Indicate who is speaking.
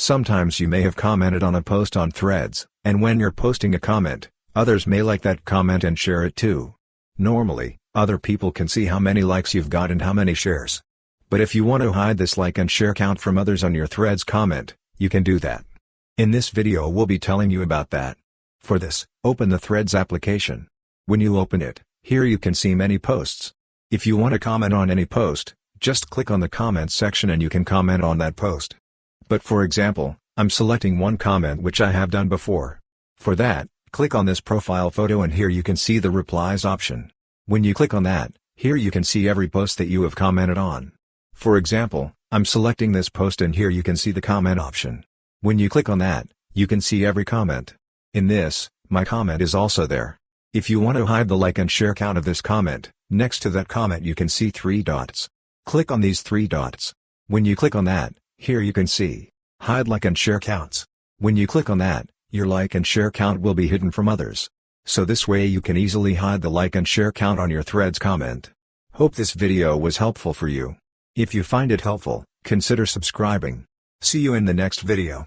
Speaker 1: Sometimes you may have commented on a post on Threads, and when you're posting a comment, others may like that comment and share it too. Normally, other people can see how many likes you've got and how many shares. But if you want to hide this like and share count from others on your Threads comment, you can do that. In this video we'll be telling you about that. For this, open the Threads application. When you open it, here you can see many posts. If you want to comment on any post, just click on the comments section and you can comment on that post. But for example, I'm selecting one comment which I have done before. For that, click on this profile photo and here you can see the replies option. When you click on that, here you can see every post that you have commented on. For example, I'm selecting this post and here you can see the comment option. When you click on that, you can see every comment. In this, my comment is also there. If you want to hide the like and share count of this comment, next to that comment you can see 3 dots. Click on these 3 dots. When you click on that, here you can see hide like and share counts. When you click on that, your like and share count will be hidden from others. So this way you can easily hide the like and share count on your Threads comment. Hope this video was helpful for you. If you find it helpful, consider subscribing. See you in the next video.